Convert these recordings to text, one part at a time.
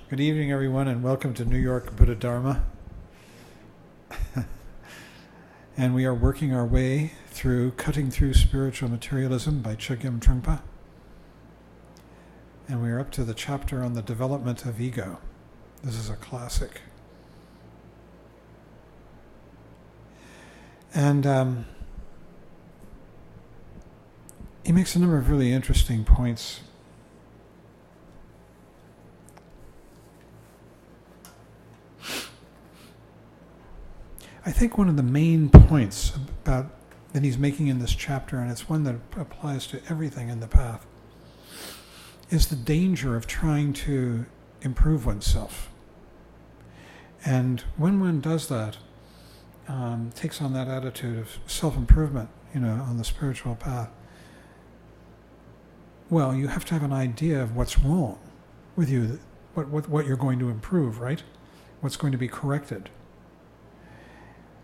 Good evening, everyone, and welcome to New York Buddha Dharma. And we are working our way through Cutting Through Spiritual Materialism by Chögyam Trungpa. And we are up to the chapter on the development of ego. This is a classic. And he makes a number of really interesting points. I think one of the main points that he's making in this chapter, and it's one that applies to everything in the path, is the danger of trying to improve oneself. And when one does that, takes on that attitude of self-improvement, on the spiritual path, well, you have to have an idea of what's wrong with you, what you're going to improve, right? What's going to be corrected.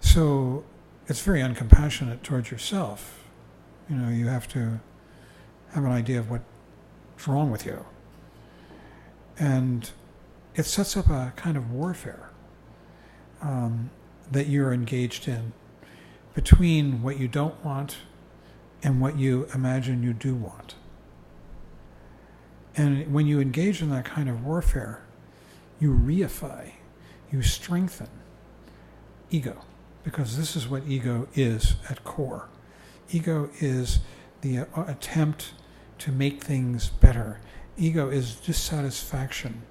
So it's very uncompassionate towards yourself. You have to have an idea of what's wrong with you. And it sets up a kind of warfare that you're engaged in between what you don't want and what you imagine you do want. And when you engage in that kind of warfare, you reify, you strengthen ego. Because this is what ego is at core. Ego is the attempt to make things better. Ego is dissatisfaction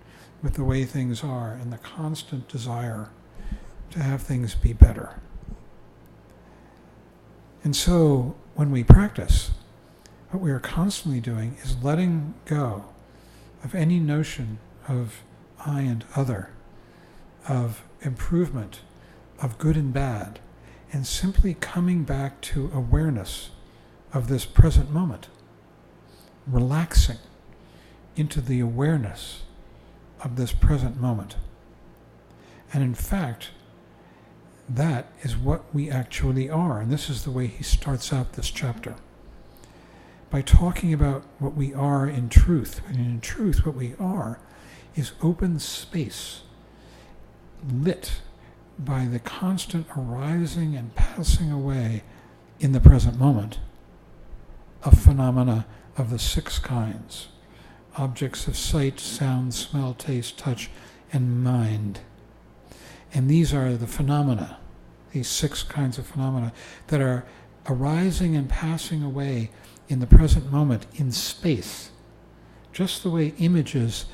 with the way things are and the constant desire to have things be better. And so when we practice, what we are constantly doing is letting go of any notion of I and other, of improvement, of good and bad, and simply coming back to awareness of this present moment, relaxing into the awareness of this present moment. And in fact, that is what we actually are, and this is the way he starts out this chapter, by talking about what we are in truth. And in truth, what we are is open space, lit by the constant arising and passing away in the present moment of phenomena of the six kinds: objects of sight, sound, smell, taste, touch, and mind. And these are the phenomena, these six kinds of phenomena that are arising and passing away in the present moment in space, just the way images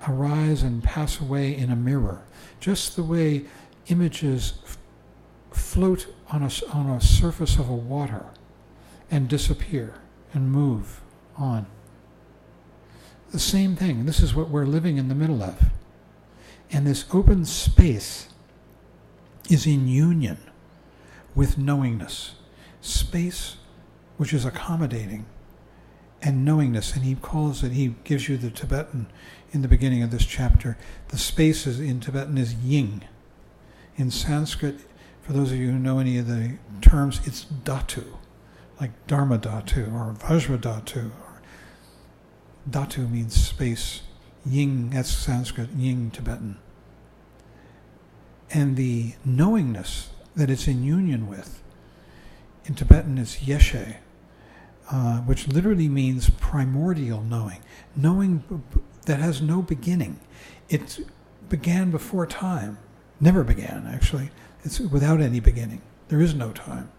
arise and pass away in a mirror, just the way images float on a surface of a water and disappear and move on. The same thing. This is what we're living in the middle of. And this open space is in union with knowingness. Space which is accommodating, and knowingness. And he gives you the Tibetan in the beginning of this chapter. The space in Tibetan is ying. In Sanskrit, for those of you who know any of the terms, it's dhatu, like Dharma dhatu or Vajra dhatu. Dhatu means space. Ying, that's Sanskrit, ying Tibetan. And the knowingness that it's in union with, in Tibetan is yeshe, which literally means primordial knowing. Knowing that has no beginning. It began before time. Never began, actually. It's without any beginning. There is no time.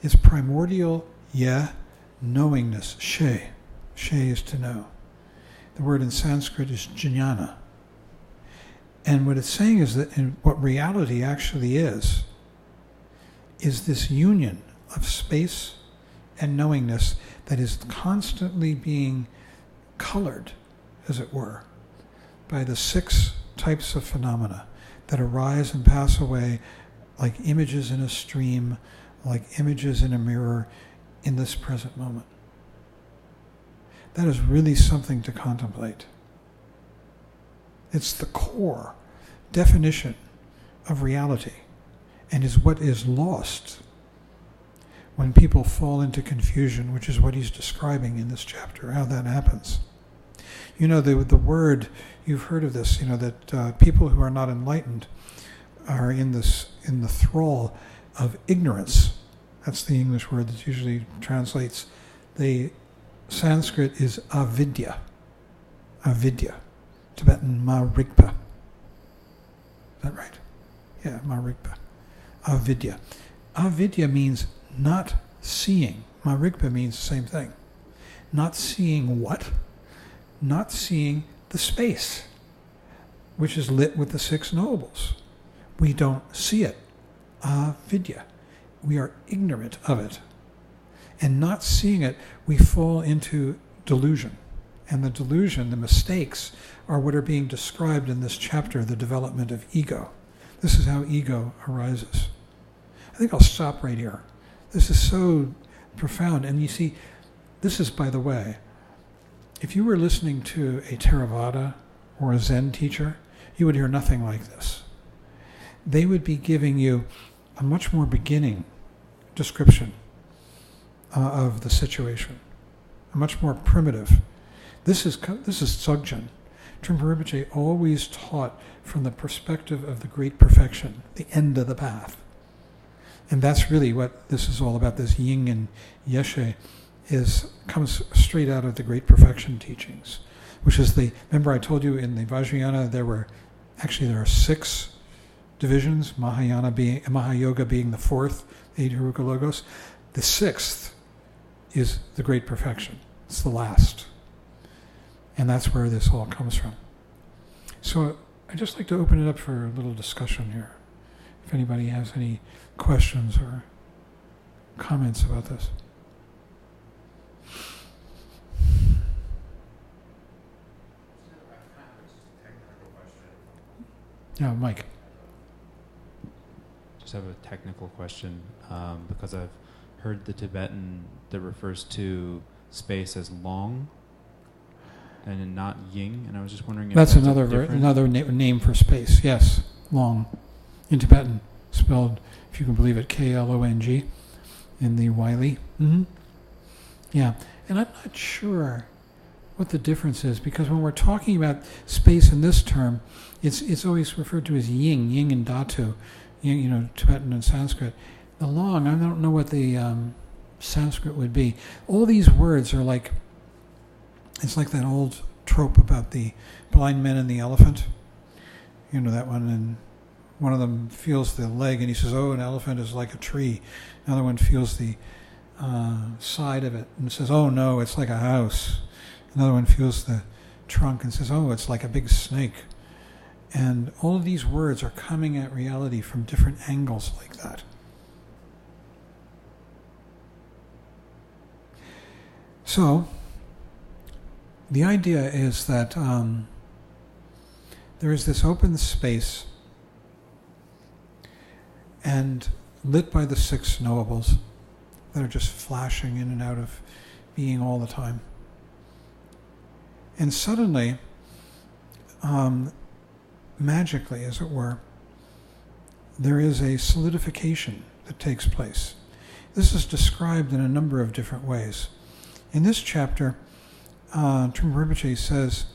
It's primordial, knowingness, she. She is to know. The word in Sanskrit is jnana. And what it's saying is that what reality actually is this union of space and knowingness that is constantly being colored, as it were, by the six types of phenomena that arise and pass away like images in a stream, like images in a mirror in this present moment. That is really something to contemplate. It's the core definition of reality and is what is lost when people fall into confusion, which is what he's describing in this chapter, how that happens. You know, the word, you've heard of this, you know, that people who are not enlightened are in the thrall of ignorance. That's the English word that usually translates. The Sanskrit is avidya. Avidya. Tibetan marikpa. Is that right? Yeah, marikpa. Avidya. Avidya means not seeing. Marikpa means the same thing. Not seeing what? Not seeing the space, which is lit with the six nobles. We don't see it. Avidya. We are ignorant of it. And not seeing it, we fall into delusion. And the delusion, the mistakes, are what are being described in this chapter, the development of ego. This is how ego arises. I think I'll stop right here. This is so profound. And you see, this is, by the way, if you were listening to a Theravada or a Zen teacher, you would hear nothing like this. They would be giving you a much more beginning description of the situation, a much more primitive. This is Chögyam. Trungpa Rinpoche always taught from the perspective of the great perfection, the end of the path. And that's really what this is all about. This yin and yeshe comes straight out of the great perfection teachings, which is remember I told you in the Vajrayana there are 6 divisions, Mahayoga being the 4th, Adhiruka Logos. The 6th is the great perfection. It's the last. And that's where this all comes from. So I'd just like to open it up for a little discussion here. If anybody has any questions or comments about this. Yeah, Mike. Just have a technical question because I've heard the Tibetan that refers to space as long and not ying, and I was just wondering if that's another name for space. Yes, long in Tibetan, spelled, if you can believe it, Klong in the Wylie. Mm-hmm. Yeah, and I'm not sure what the difference is, because when we're talking about space in this term, it's always referred to as yin and dhatu, Tibetan and Sanskrit. The long, I don't know what the Sanskrit would be. All these words are like, it's like that old trope about the blind man and the elephant. You know that one, and one of them feels the leg and he says, oh, an elephant is like a tree. Another one feels the side of it and says, oh no, it's like a house. Another one feels the trunk and says, oh, it's like a big snake. And all of these words are coming at reality from different angles like that. So, the idea is that there is this open space and lit by the 6 nobles that are just flashing in and out of being all the time. And suddenly, magically, as it were, there is a solidification that takes place. This is described in a number of different ways. In this chapter, Trungpa Rinpoche says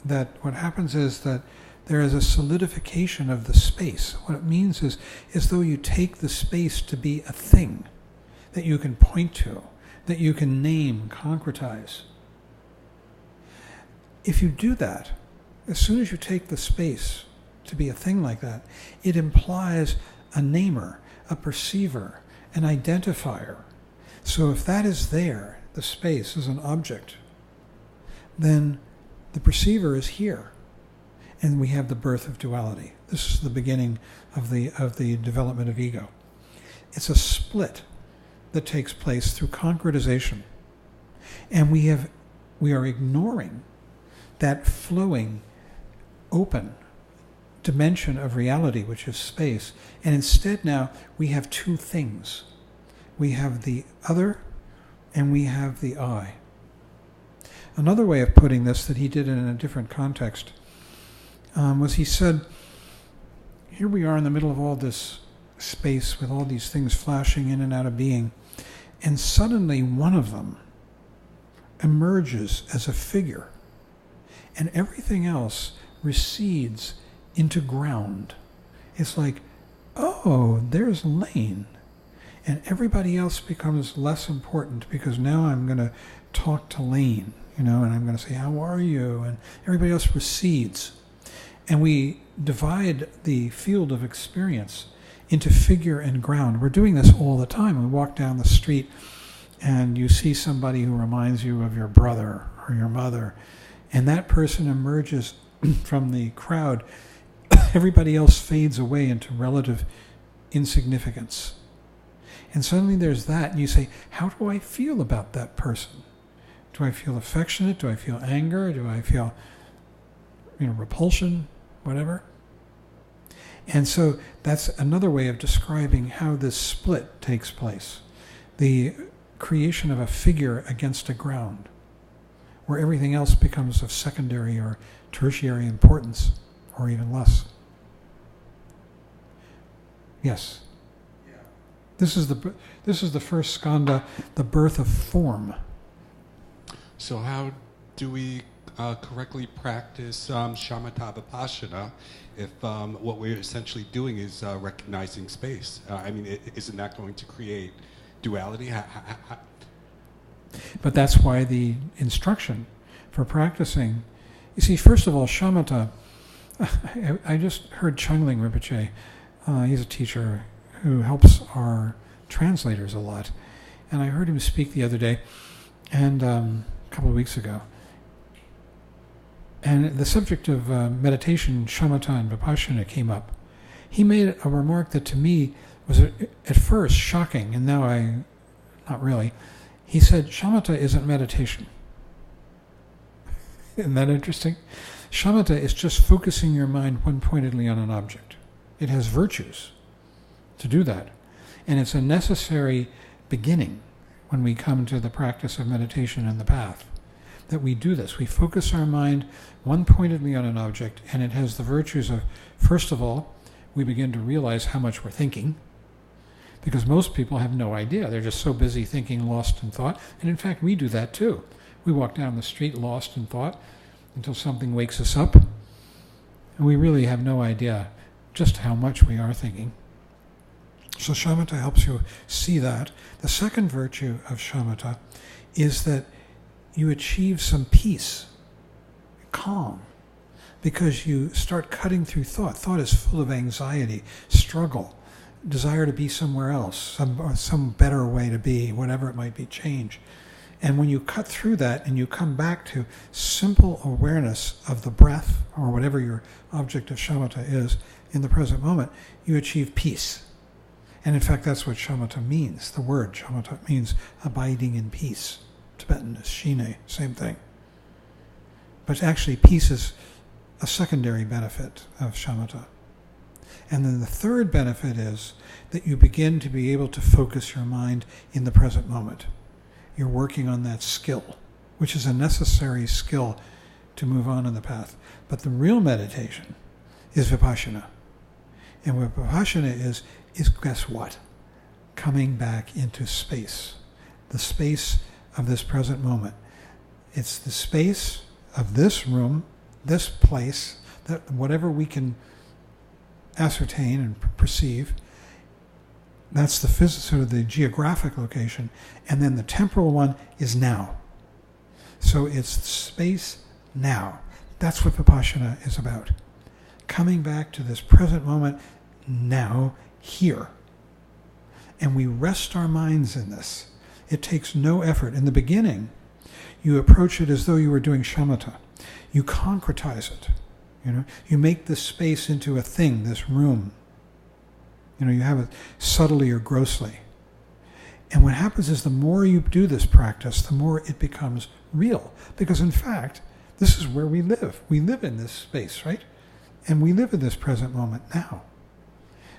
that what happens is that there is a solidification of the space. What it means is as though you take the space to be a thing that you can point to, that you can name, concretize. If you do that, as soon as you take the space to be a thing like that, it implies a namer, a perceiver, an identifier. So if that is there, the space is an object, then the perceiver is here, and we have the birth of duality. This is the beginning of the development of ego. It's a split that takes place through concretization, and we are ignoring that flowing, open dimension of reality, which is space, and instead now we have 2 things. We have the other, and we have the I. Another way of putting this that he did in a different context was he said, here we are in the middle of all this space with all these things flashing in and out of being, and suddenly one of them emerges as a figure, and everything else recedes into ground. It's like, oh, there's Lane. And everybody else becomes less important because now I'm going to talk to Lane, and I'm going to say, how are you? And everybody else recedes. And we divide the field of experience into figure and ground. We're doing this all the time. We walk down the street and you see somebody who reminds you of your brother or your mother, and that person emerges from the crowd. Everybody else fades away into relative insignificance. And suddenly there's that, and you say, how do I feel about that person? Do I feel affectionate? Do I feel anger? Do I feel, repulsion? Whatever. And so that's another way of describing how this split takes place. The creation of a figure against a ground, where everything else becomes of secondary or tertiary importance, or even less. Yes. This is the first skanda, the birth of form. So how do we correctly practice shamatha vipassana if what we're essentially doing is recognizing space? Isn't that going to create duality? But that's why the instruction for practicing, you see, first of all, shamatha, I just heard Chungling Rinpoche, he's a teacher who helps our translators a lot. And I heard him speak the other day, and a couple of weeks ago. And the subject of meditation, shamatha and vipassana came up. He made a remark that to me was at first shocking, and now not really. He said, shamatha isn't meditation. Isn't that interesting? Shamatha is just focusing your mind one-pointedly on an object. It has virtues to do that. And it's a necessary beginning when we come to the practice of meditation and the path, that we do this. We focus our mind one-pointedly on an object, and it has the virtues of, first of all, we begin to realize how much we're thinking, because most people have no idea. They're just so busy thinking, lost in thought. And in fact, we do that too. We walk down the street lost in thought until something wakes us up, and we really have no idea just how much we are thinking. So shamatha helps you see that. The second virtue of shamatha is that you achieve some peace, calm, because you start cutting through thought. Thought is full of anxiety, struggle, desire to be somewhere else, some better way to be, whatever it might be, change. And when you cut through that and you come back to simple awareness of the breath, or whatever your object of shamatha is, in the present moment, you achieve peace. And in fact, that's what shamatha means. The word shamatha means abiding in peace. Tibetan is shine, same thing. But actually, peace is a secondary benefit of shamatha. And then the third benefit is that you begin to be able to focus your mind in the present moment. You're working on that skill, which is a necessary skill to move on in the path. But the real meditation is vipassana. And what vipassana is guess what? Coming back into space. The space of this present moment. It's the space of this room, this place, that whatever we can ascertain and perceive, that's the sort of the geographic location, and then the temporal one is now. So it's space now. That's what vipassana is about. Coming back to this present moment now, here. And we rest our minds in this. It takes no effort. In the beginning, you approach it as though you were doing shamatha. You concretize it. You make this space into a thing, this room. You have it subtly or grossly. And what happens is the more you do this practice, the more it becomes real. Because in fact, this is where we live. We live in this space, right? And we live in this present moment now.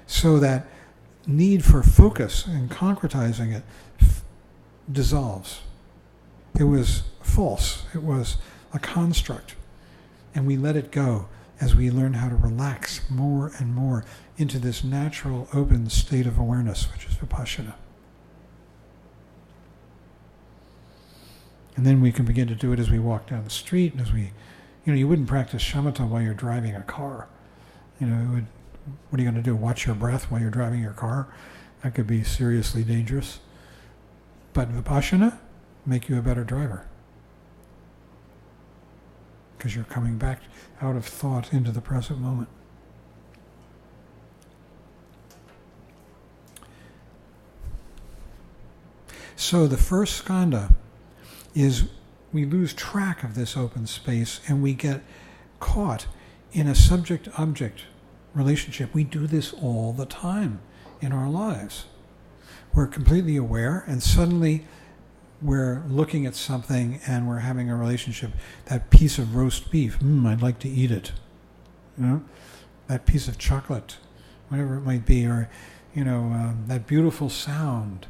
So that need for focus and concretizing it dissolves. It was false. It was a construct. And we let it go as we learn how to relax more and more into this natural, open state of awareness, which is vipassana. And then we can begin to do it as we walk down the street, and as we, You wouldn't practice shamatha while you're driving a car. What are you going to do? Watch your breath while you're driving your car? That could be seriously dangerous. But vipassana make you a better driver, because you're coming back out of thought into the present moment. So the first skandha is we lose track of this open space and we get caught in a subject-object relationship. We do this all the time in our lives. We're completely aware, and suddenly we're looking at something and we're having a relationship. That piece of roast beef, I'd like to eat it. That piece of chocolate, whatever it might be, or that beautiful sound,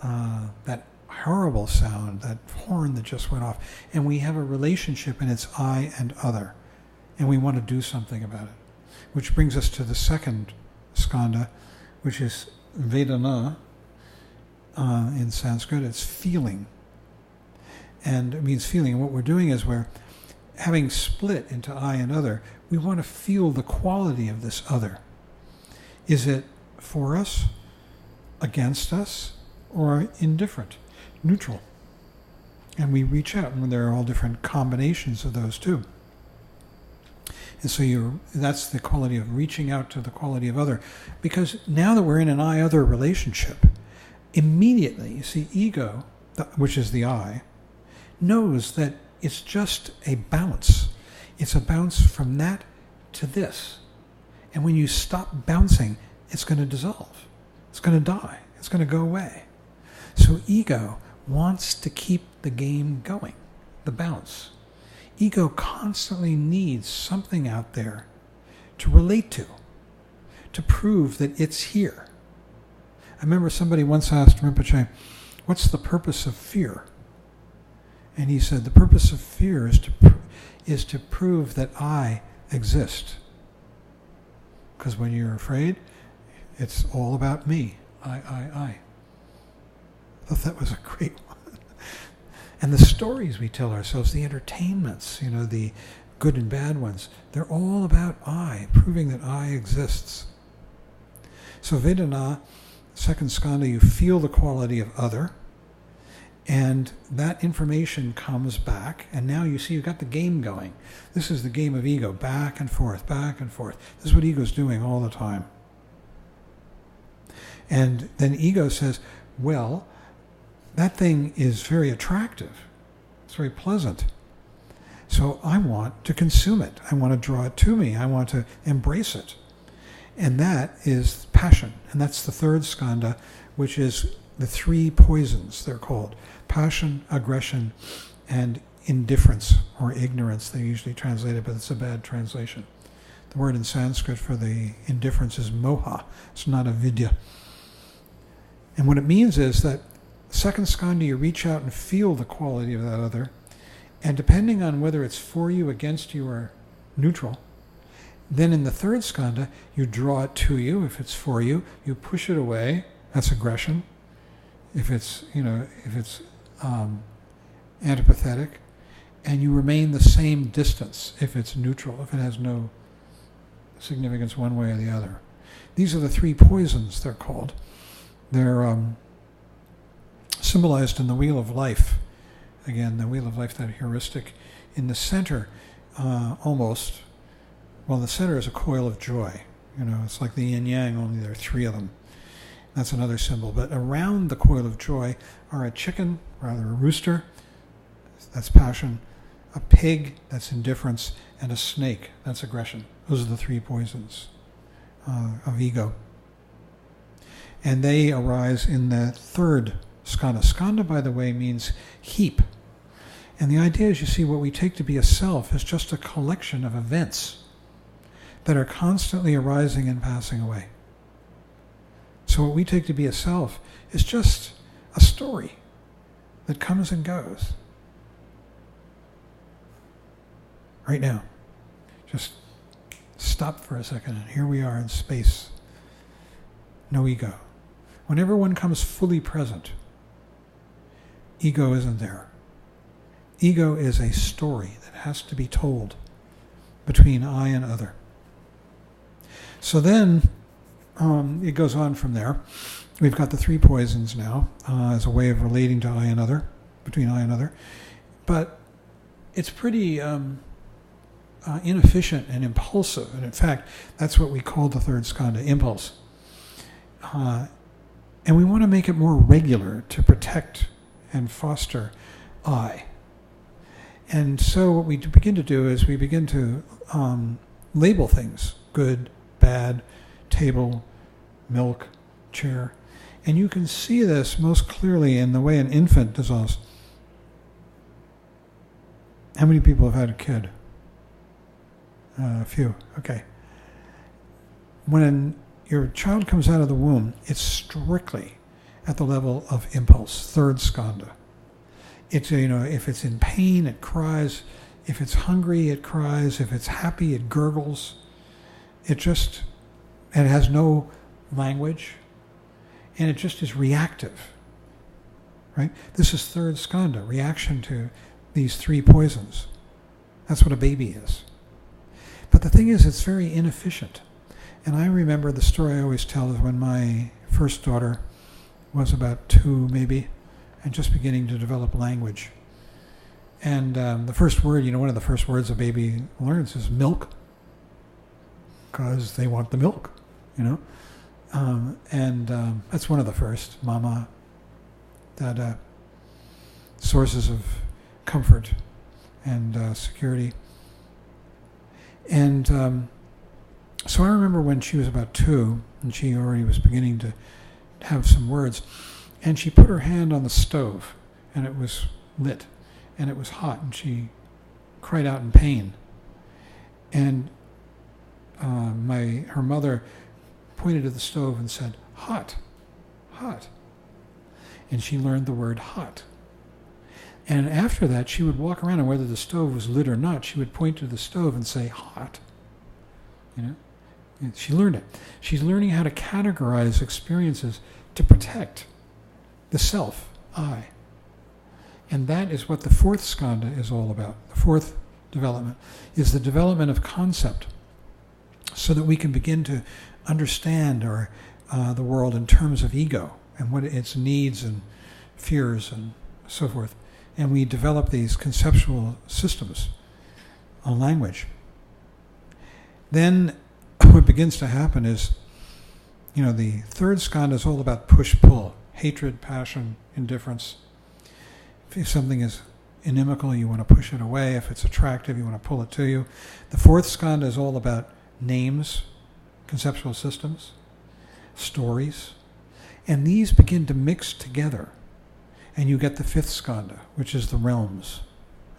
that horrible sound, that horn that just went off. And we have a relationship, and it's I and other, and we want to do something about it. Which brings us to the second skandha, which is Vedana. In Sanskrit, it's feeling. And it means feeling. And what we're doing is we're having split into I and other. We want to feel the quality of this other. Is it for us, against us, or indifferent, neutral? And we reach out, and there are all different combinations of those too. And so that's the quality of reaching out to the quality of other. Because now that we're in an I-other relationship, immediately, you see, ego, which is the I, knows that it's just a bounce. It's a bounce from that to this. And when you stop bouncing, it's going to dissolve. It's going to die. It's going to go away. So ego wants to keep the game going, the bounce. Ego constantly needs something out there to relate to prove that it's here. I remember somebody once asked Rinpoche, what's the purpose of fear? And he said, the purpose of fear is to prove that I exist. Because when you're afraid, it's all about me. I thought that was a great one. And the stories we tell ourselves, the entertainments, the good and bad ones, they're all about I, proving that I exists. So Vedana, second skandha, you feel the quality of other, and that information comes back, and now you see you've got the game going. This is the game of ego, back and forth, back and forth. This is what ego's doing all the time. And then ego says, well, that thing is very attractive. It's very pleasant. So I want to consume it. I want to draw it to me. I want to embrace it. And that is passion. And that's the third skandha, which is the three poisons, they're called. Passion, aggression, and indifference, or ignorance, they usually translate it, but it's a bad translation. The word in Sanskrit for the indifference is moha. It's not avidya. And what it means is that second skandha, you reach out and feel the quality of that other, and depending on whether it's for you, against you, or neutral, then in the third skandha, you draw it to you. If it's for you, you push it away. That's aggression. If it's antipathetic, and you remain the same distance if it's neutral, if it has no significance one way or the other. These are the three poisons, they're called. They're symbolized in the Wheel of Life. Again, the Wheel of Life, that heuristic. In the center, the center is a coil of joy. It's like the yin-yang, only there are three of them. That's another symbol. But around the coil of joy are a chicken, rather a rooster, that's passion, a pig, that's indifference, and a snake, that's aggression. Those are the three poisons of ego. And they arise in the third skandha. Skandha, by the way, means heap. And the idea is, you see, what we take to be a self is just a collection of events that are constantly arising and passing away. So what we take to be a self is just a story that comes and goes. Right now, just stop for a second, and here we are in space. No ego. Whenever one comes fully present, ego isn't there. ego is a story that has to be told between I and other. So then it goes on from there. We've got the three poisons now as a way of relating to I and other, between I and other. But it's pretty inefficient and impulsive. And in fact, that's what we call the third skandha, impulse. And we want to make it more regular to protect and foster I. And so what we begin to do is we begin to label things: good, bad, table, milk, chair. And you can see this most clearly in the way an infant dissolves. How many people have had a kid? A few. Okay. When your child comes out of the womb, it's strictly at the level of impulse, third skandha. It's, if it's in pain, it cries. If it's hungry, it cries. If it's happy, it gurgles. It has no language, and it just is reactive, right? This is third skandha, reaction to these three poisons. That's what a baby is. But the thing is, it's very inefficient. And I remember the story I always tell is when my first daughter was about 2 maybe, and just beginning to develop language. And the first word, one of the first words a baby learns is milk, because they want the milk, and that's one of the first, mama, that sources of comfort and security. And so I remember when she was about 2, and she already was beginning to have some words, and she put her hand on the stove, and it was lit, and it was hot, and she cried out in pain. And her mother pointed to the stove and said, "Hot, hot." And she learned the word hot. And after that, she would walk around, and whether the stove was lit or not, she would point to the stove and say, "Hot." And she learned it. She's learning how to categorize experiences to protect the self, I. And that is what the fourth skandha is all about. The fourth development is the development of concept, so that we can begin to understand the world in terms of ego and what its needs and fears and so forth. And we develop these conceptual systems on language. Then what begins to happen is, the third skandha is all about push-pull, hatred, passion, indifference. If something is inimical, you want to push it away. If it's attractive, you want to pull it to you. The fourth skandha is all about names, conceptual systems, stories. And these begin to mix together. And you get the fifth skandha, which is the realms.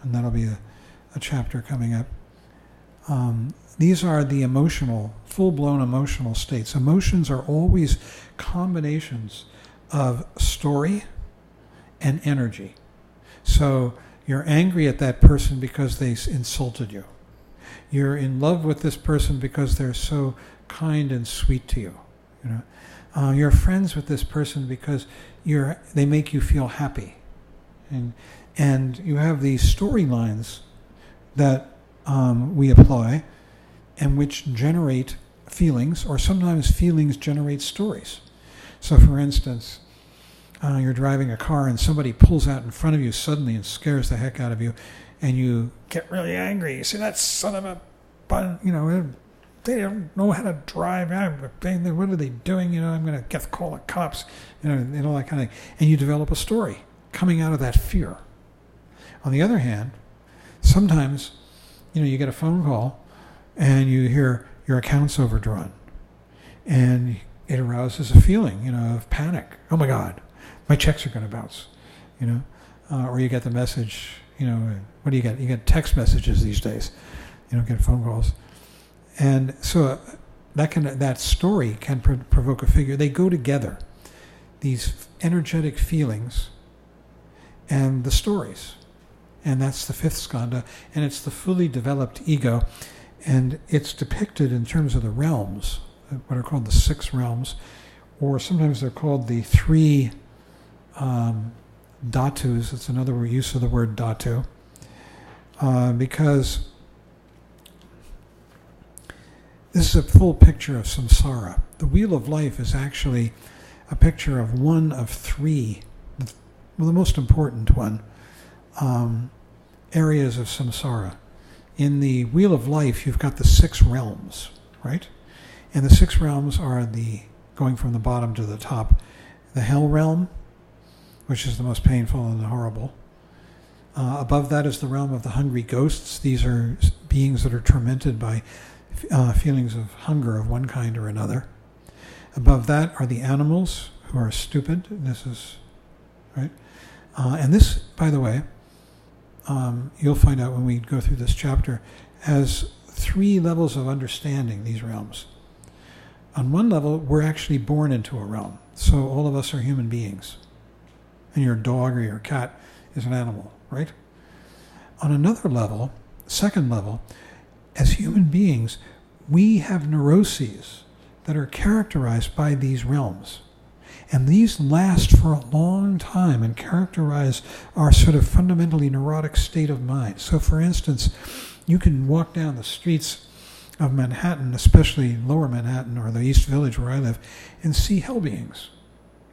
And that'll be a chapter coming up. These are the emotional, full-blown emotional states. Emotions are always combinations of story and energy. So you're angry at that person because they insulted you. You're in love with this person because they're so kind and sweet to you. You're friends with this person because they make you feel happy. And you have these storylines that we apply and which generate feelings, or sometimes feelings generate stories. So for instance, you're driving a car and somebody pulls out in front of you suddenly and scares the heck out of you, and you get really angry. You say, "That son of a bun, they don't know how to drive. What are they doing? I'm going to call the cops," and all that kind of thing. And you develop a story coming out of that fear. On the other hand, sometimes, you get a phone call and you hear your account's overdrawn, and it arouses a feeling, of panic. Oh my God, my checks are going to bounce, or you get the message, what do you get? You get text messages these days. You don't get phone calls. And so that story can provoke a figure. They go together, these energetic feelings and the stories. And that's the fifth skandha, and it's the fully developed ego. And it's depicted in terms of the realms, what are called the 6 realms, or sometimes they're called the 3 dhatus. It's another use of the word dhatu. because this is a full picture of samsara. The wheel of life is actually a picture of one of three, well, the most important one, areas of samsara. In the wheel of life, you've got the 6 realms, right? And the 6 realms are going from the bottom to the top, the hell realm, which is the most painful and horrible. Above that is the realm of the hungry ghosts. These are beings that are tormented by feelings of hunger of one kind or another. Above that are the animals who are stupid. This is, right? And this, by the way, you'll find out when we go through this chapter, has 3 levels of understanding, these realms. On one level, we're actually born into a realm. So all of us are human beings. And your dog or your cat is an animal, right? On another level, second level, as human beings, we have neuroses that are characterized by these realms. And these last for a long time and characterize our sort of fundamentally neurotic state of mind. So, for instance, you can walk down the streets of Manhattan, especially Lower Manhattan or the East Village where I live, and see hell beings.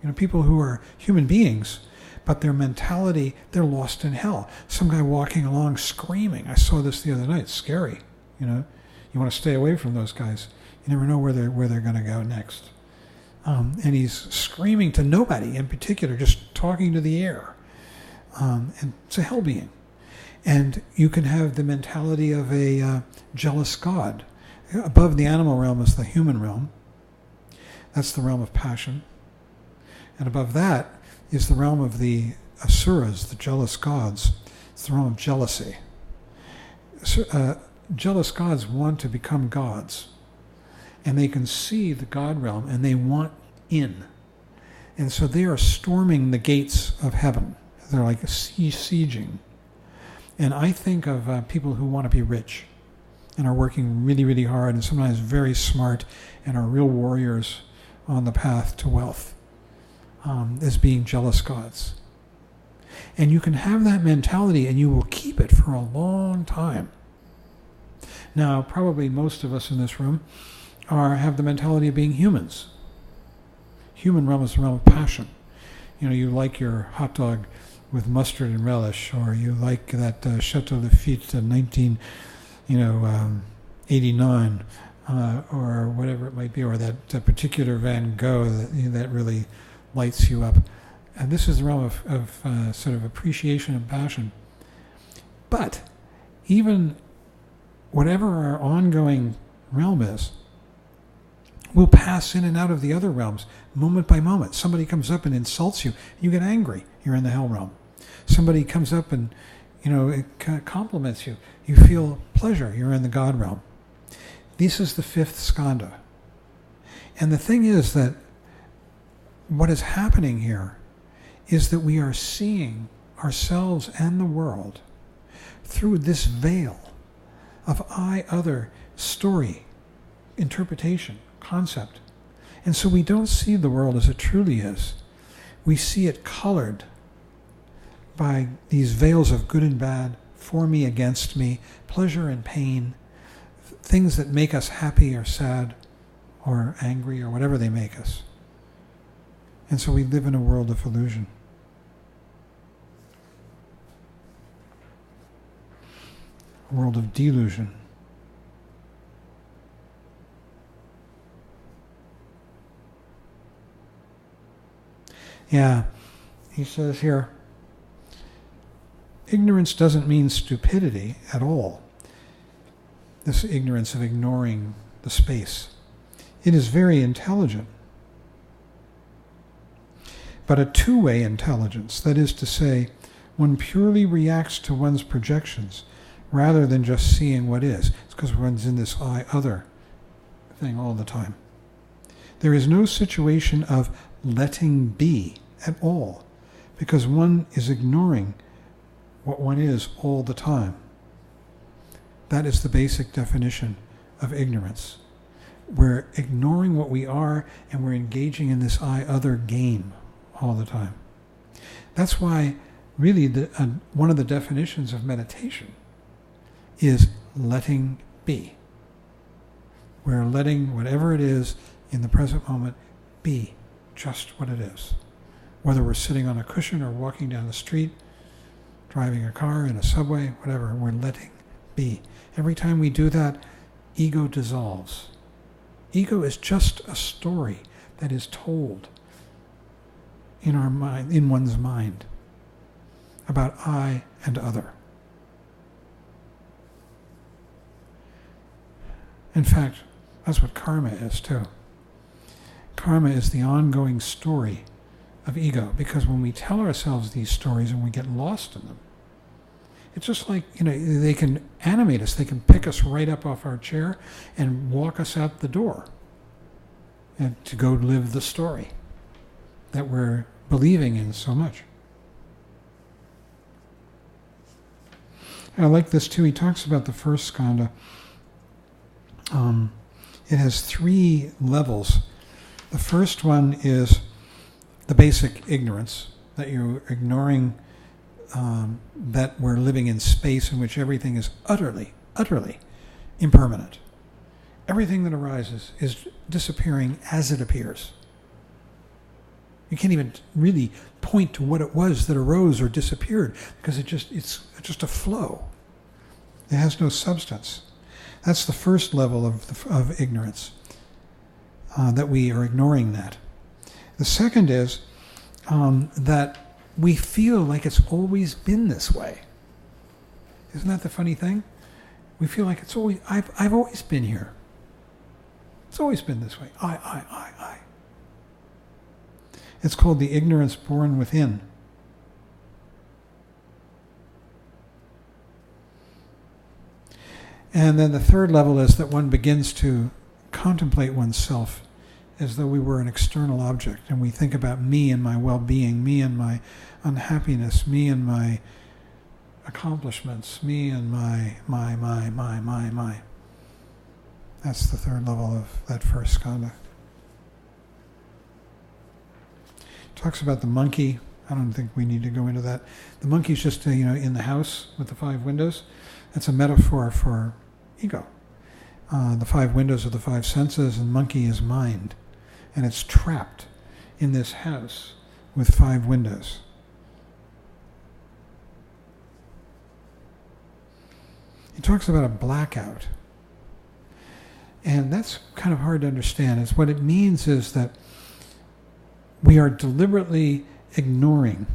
You know, people who are human beings, but their mentality, they're lost in hell. Some guy walking along screaming. I saw this the other night. It's scary. You know, you want to stay away from those guys. You never know where they're going to go next. And he's screaming to nobody in particular, just talking to the air. And it's a hell being. And you can have the mentality of a jealous god. Above the animal realm is the human realm. That's the realm of passion. And above that is the realm of the asuras, the jealous gods. It's the realm of jealousy. So, jealous gods want to become gods. And they can see the God realm, and they want in. And so they are storming the gates of heaven. They're like sieging. And I think of people who want to be rich and are working really, really hard and sometimes very smart and are real warriors on the path to wealth as being jealous gods. And you can have that mentality and you will keep it for a long time. Now, probably most of us in this room have the mentality of being humans. Human realm is the realm of passion. You know, you like your hot dog with mustard and relish, or you like that Chateau Lafite 89, or whatever it might be, or that particular Van Gogh that really lights you up. And this is the realm of sort of appreciation and passion. But even whatever our ongoing realm is, we'll pass in and out of the other realms moment by moment. Somebody comes up and insults you, you get angry, you're in the hell realm. Somebody comes up and, it compliments you, you feel pleasure, you're in the God realm. This is the 5th skandha. And the thing is that what is happening here is that we are seeing ourselves and the world through this veil of I-other story, interpretation, concept. And so we don't see the world as it truly is. We see it colored by these veils of good and bad, for me, against me, pleasure and pain, things that make us happy or sad or angry or whatever they make us. And so we live in a world of illusion. A world of delusion. Yeah, he says here, ignorance doesn't mean stupidity at all. This ignorance of ignoring the space. It is very intelligent. But a two-way intelligence, that is to say, one purely reacts to one's projections rather than just seeing what is. It's because one's in this I-other thing all the time. There is no situation of letting be at all, because one is ignoring what one is all the time. That is the basic definition of ignorance. We're ignoring what we are, and we're engaging in this I-other game all the time. That's why, really, one of the definitions of meditation is letting be. We're letting whatever it is in the present moment be just what it is. Whether we're sitting on a cushion or walking down the street, driving a car, in a subway, whatever, we're letting be. Every time we do that, ego dissolves. Ego is just a story that is told in our mind, in one's mind, about I and other. In fact, that's what karma is too. Karma is the ongoing story of ego, because when we tell ourselves these stories and we get lost in them, it's just like, they can animate us, they can pick us right up off our chair and walk us out the door and to go live the story that we're believing in so much. I like this too. He talks about the first skandha. It has 3 levels. The first one is the basic ignorance, that you're ignoring that we're living in space in which everything is utterly, utterly impermanent. Everything that arises is disappearing as it appears. You can't even really point to what it was that arose or disappeared, because it's just a flow. It has no substance. That's the first level of ignorance, that we are ignoring that. The second is that we feel like it's always been this way. Isn't that the funny thing? We feel like I've always been here. It's always been this way. I. It's called the ignorance born within. And then the third level is that one begins to contemplate oneself as though we were an external object, and we think about me and my well-being, me and my unhappiness, me and my accomplishments, me and my. That's the third level of that first skandha. Talks about the monkey. I don't think we need to go into that. The monkey's just in the house with the 5 windows. That's a metaphor for ego. The 5 windows are the 5 senses, and monkey is mind. And it's trapped in this house with 5 windows. He talks about a blackout. And that's kind of hard to understand. What it means is that we are deliberately ignoring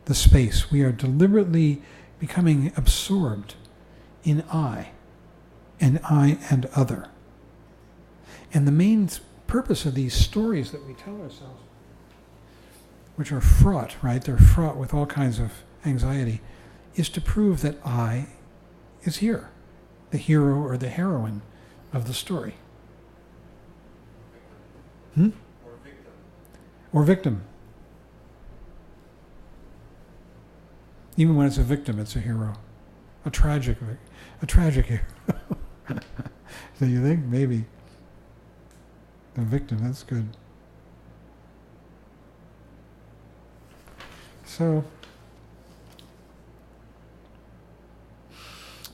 the space. We are deliberately becoming absorbed in I and other. And the main purpose of these stories that we tell ourselves, which are fraught, right? They're fraught with all kinds of anxiety, is to prove that I is here, the hero or the heroine of the story. Or victim. Even when it's a victim, it's a hero. A tragic hero. So you think? Maybe. The victim, that's good. So,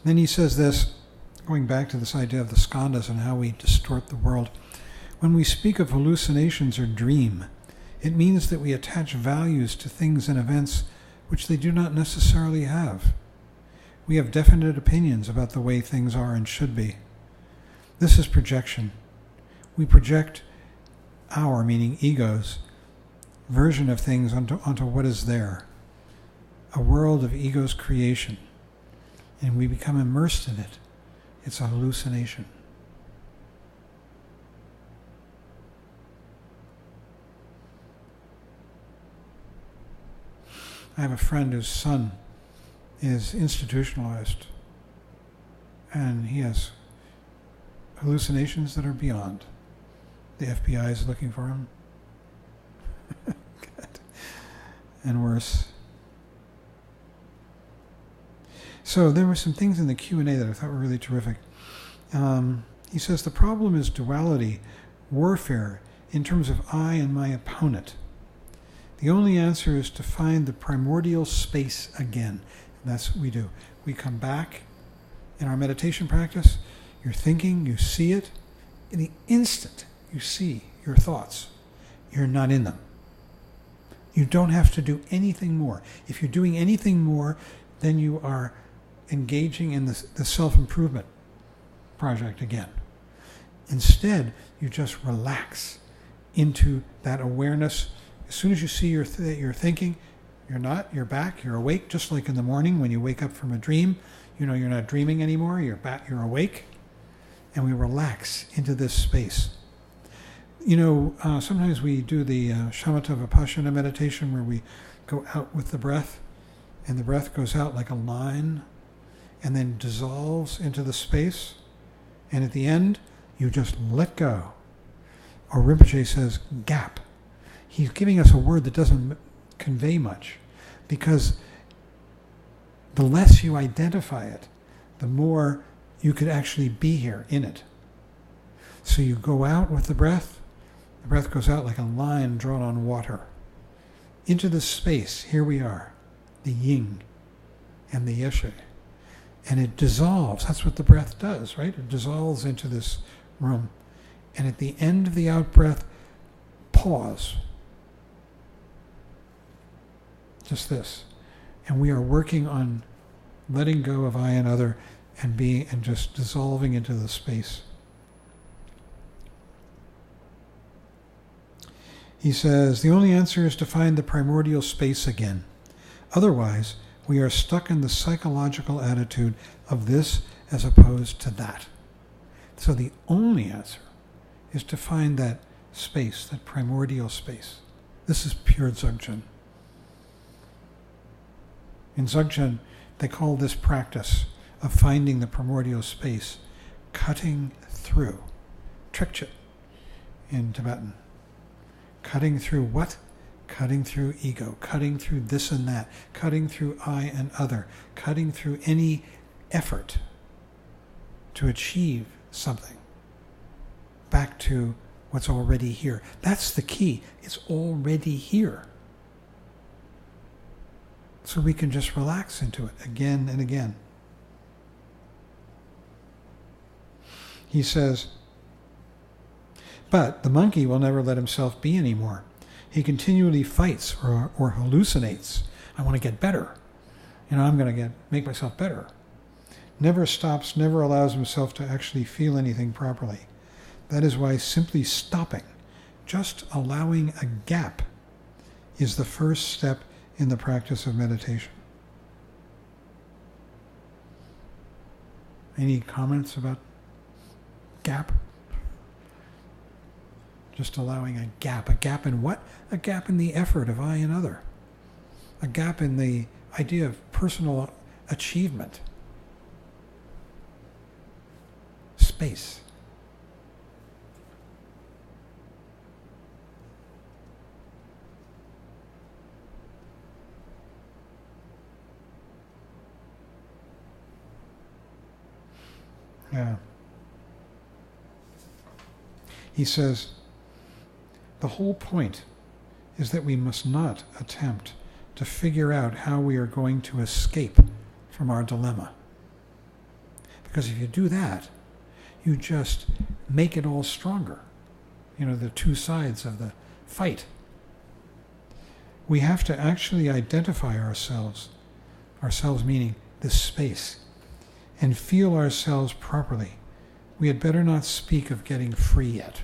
then he says this, going back to this idea of the skandhas and how we distort the world. When we speak of hallucinations or dream, it means that we attach values to things and events which they do not necessarily have. We have definite opinions about the way things are and should be. This is projection. We project our, meaning ego's, version of things onto what is there, a world of ego's creation, and we become immersed in it. It's a hallucination. I have a friend whose son is institutionalized, and he has hallucinations that are beyond. The FBI is looking for him. And worse. So there were some things in the Q&A that I thought were really terrific. He says, the problem is duality, warfare, in terms of I and my opponent. The only answer is to find the primordial space again. And that's what we do. We come back In our meditation practice, you're thinking, you see it. In the instant you see your thoughts, you're not in them. You don't have to do anything more. If you're doing anything more, then you are engaging in the self-improvement project again. Instead, you just relax into that awareness. As soon as you see you're thinking, you're back, you're awake, just like in the morning when you wake up from a dream. You know you're not dreaming anymore, you're back, you're awake. And we relax into this space. Sometimes we do the shamatha vipassana meditation where we go out with the breath, and the breath goes out like a line and then dissolves into the space. And at the end, you just let go. Or Rinpoche says, gap. He's giving us a word that doesn't convey much, because the less you identify it, the more you could actually be here in it. So you go out with the breath goes out like a line drawn on water. Into this space, here we are, the yin and the yeshe. And it dissolves. That's what the breath does, right? It dissolves into this room. And at the end of the out-breath, pause. Just this. And we are working on letting go of I and other and just dissolving into the space. He says, the only answer is to find the primordial space again. Otherwise, we are stuck in the psychological attitude of this as opposed to that. So the only answer is to find that space, that primordial space. This is pure Chögyam. In Chögyam, they call this practice of finding the primordial space cutting through. Trungpa in Tibetan. Cutting through what? Cutting through ego, cutting through this and that, cutting through I and other, cutting through any effort to achieve something. Back to what's already here. That's the key. It's already here. So we can just relax into it again and again. He says, but the monkey will never let himself be anymore. He continually fights or hallucinates. I want to get better. I'm going to make myself better. Never stops, never allows himself to actually feel anything properly. That is why simply stopping, just allowing a gap, is the first step in the practice of meditation. Any comments about gap? Just allowing a gap. A gap in what? A gap in the effort of I and other. A gap in the idea of personal achievement. Space. Yeah. He says, the whole point is that we must not attempt to figure out how we are going to escape from our dilemma. Because if you do that, you just make it all stronger. The two sides of the fight. We have to actually identify ourselves meaning this space, and feel ourselves properly. We had better not speak of getting free yet.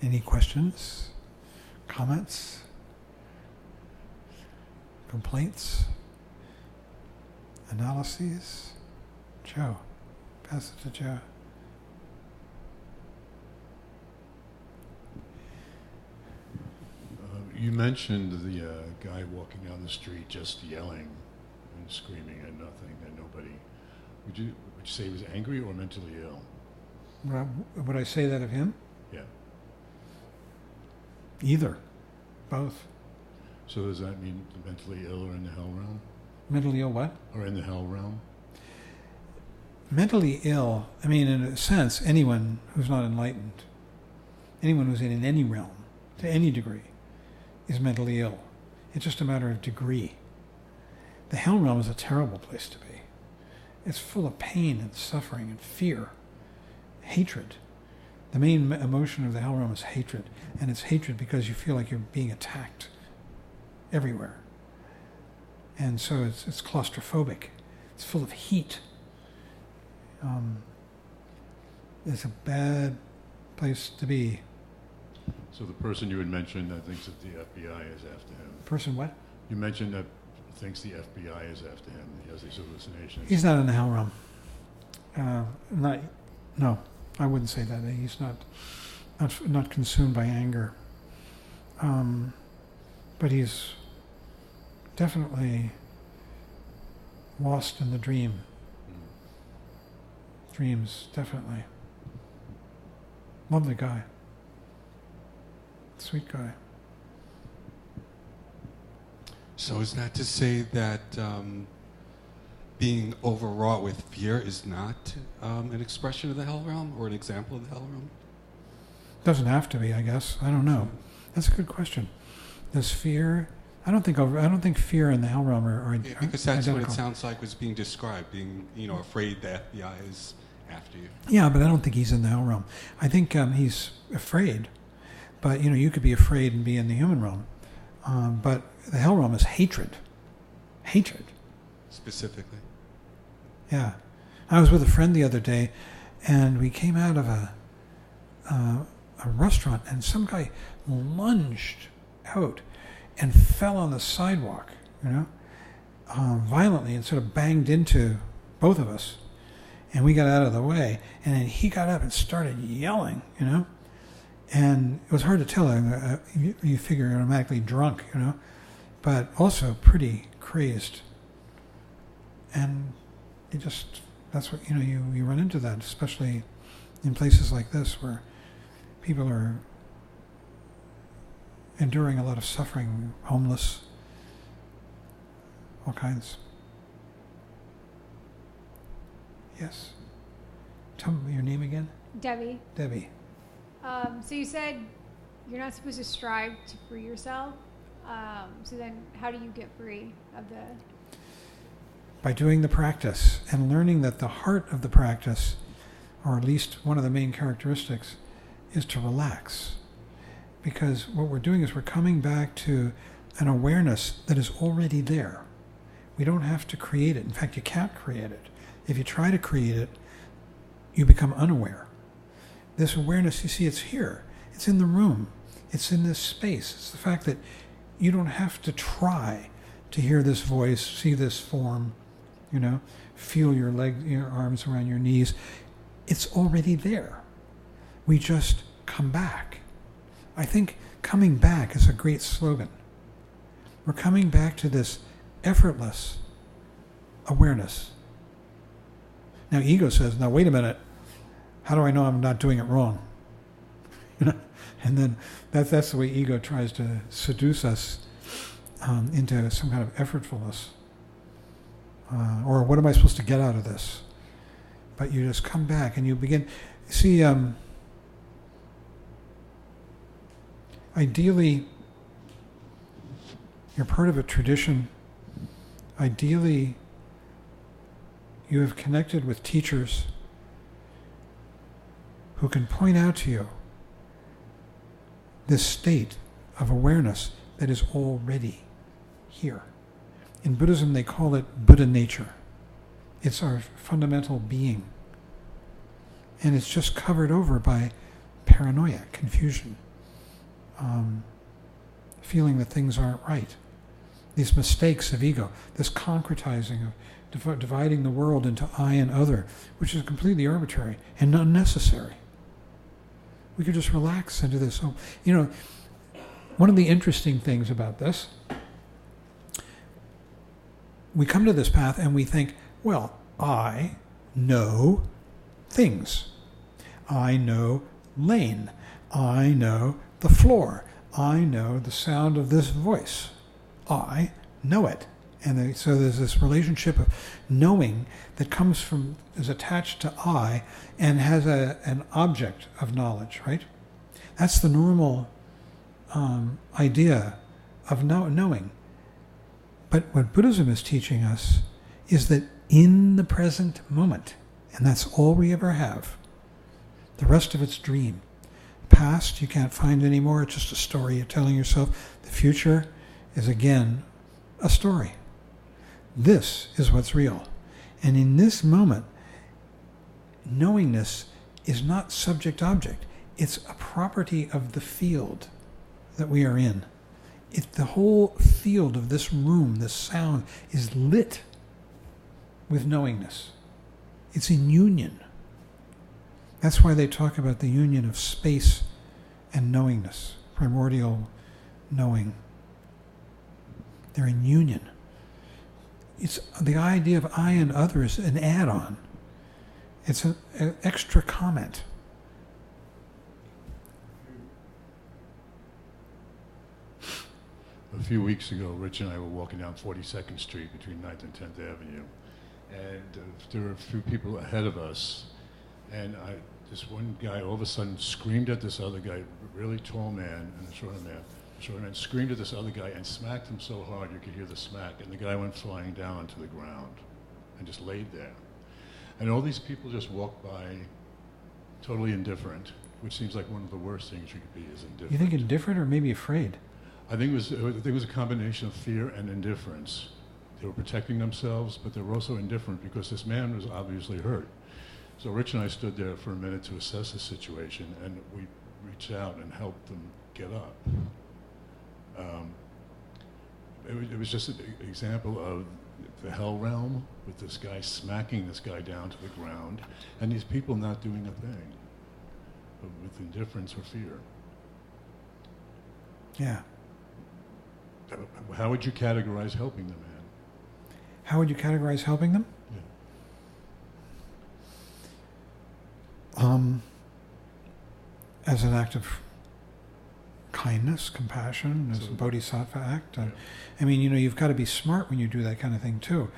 Any questions, comments, complaints, analyses? Joe, pass it to Joe. You mentioned the guy walking down the street just yelling and screaming at nothing, and nobody. Would you say he was angry or mentally ill? Would I say that of him? Yeah. Either. Both. So does that mean the mentally ill are in the hell realm? Mentally ill what? Or in the hell realm? Mentally ill, I mean, in a sense, anyone who's not enlightened, anyone who's in any realm, to any degree, is mentally ill. It's just a matter of degree. The hell realm is a terrible place to be. It's full of pain and suffering and fear, hatred. The main emotion of the hell realm is hatred, and it's hatred because you feel like you're being attacked everywhere. And so it's claustrophobic. It's full of heat. It's a bad place to be. So the person you had mentioned that thinks that the FBI is after him. Person what? You mentioned that thinks the FBI is after him. He has these hallucinations. He's not in the hell realm. No, I wouldn't say that. He's not consumed by anger. But he's definitely lost in the dream. Dreams, definitely. Lovely guy. Sweet guy. So is that to say that being overwrought with fear is not an expression of the hell realm or an example of the hell realm? Doesn't have to be, I guess. I don't know. That's a good question. Does fear? I don't think fear and the hell realm are Yeah, because that's identical. what it sounds like was being described, being afraid the FBI is after you. Yeah, but I don't think he's in the hell realm. I think he's afraid, but you could be afraid and be in the human realm. But the hell realm is hatred. Hatred. Specifically. Yeah. I was with a friend the other day, and we came out of a restaurant, and some guy lunged out and fell on the sidewalk, violently, and sort of banged into both of us. And we got out of the way, and then he got up and started yelling, And it was hard to tell. You figure automatically drunk, but also pretty crazed. And that's what, you run into that, especially in places like this where people are enduring a lot of suffering, homeless, all kinds. Yes. Tell me your name again. Debbie. Debbie. So you said you're not supposed to strive to free yourself. So then how do you get free of the... By doing the practice and learning that the heart of the practice, or at least one of the main characteristics, is to relax. Because what we're doing is we're coming back to an awareness that is already there. We don't have to create it. In fact, you can't create it. If you try to create it, you become unaware. This awareness, you see, it's here. It's in the room. It's in this space. It's the fact that you don't have to try to hear this voice, see this form, feel your legs, your arms around your knees. It's already there. We just come back. I think coming back is a great slogan. We're coming back to this effortless awareness. Now, ego says, now wait a minute, how do I know I'm not doing it wrong? And then that's the way ego tries to seduce us into some kind of effortfulness. Or what am I supposed to get out of this? But you just come back and you begin. See, ideally, you're part of a tradition. Ideally, you have connected with teachers who can point out to you this state of awareness that is already here. In Buddhism, they call it Buddha nature. It's our fundamental being. And it's just covered over by paranoia, confusion, feeling that things aren't right. These mistakes of ego, this concretizing of dividing the world into I and other, which is completely arbitrary and unnecessary. We could just relax into this. So, one of the interesting things about this, we come to this path and we think, well, I know things. I know Lane. I know the floor. I know the sound of this voice. I know it. And so there's this relationship of knowing that is attached to I and has an object of knowledge, right? That's the normal idea of knowing. But what Buddhism is teaching us is that in the present moment, and that's all we ever have, the rest of it's dream. Past you can't find anymore, it's just a story you're telling yourself. The future is again a story. This is what's real. And in this moment, knowingness is not subject-object. It's a property of the field that we are in. The whole field of this room, this sound, is lit with knowingness. It's in union. That's why they talk about the union of space and knowingness, primordial knowing. They're in union. It's the idea of I and others, an add-on. It's an extra comment. A few weeks ago, Rich and I were walking down 42nd Street between 9th and 10th Avenue, and there were a few people ahead of us, and this one guy all of a sudden screamed at this other guy, really tall man, and the shorter man screamed at this other guy and smacked him so hard you could hear the smack, and the guy went flying down to the ground and just laid there. And all these people just walked by totally indifferent, which seems like one of the worst things you could be, is indifferent. You think indifferent or maybe afraid? I think it was a combination of fear and indifference. They were protecting themselves, but they were also indifferent because this man was obviously hurt. So Rich and I stood there for a minute to assess the situation, and we reached out and helped them get up. It was just an example of the hell realm, with this guy smacking this guy down to the ground, and these people not doing a thing, but with indifference or fear. Yeah. How would you categorize helping the man? How would you categorize helping them? Yeah. As an act of kindness, compassion, as a bodhisattva act. Yeah. I mean, you've got to be smart when you do that kind of thing too.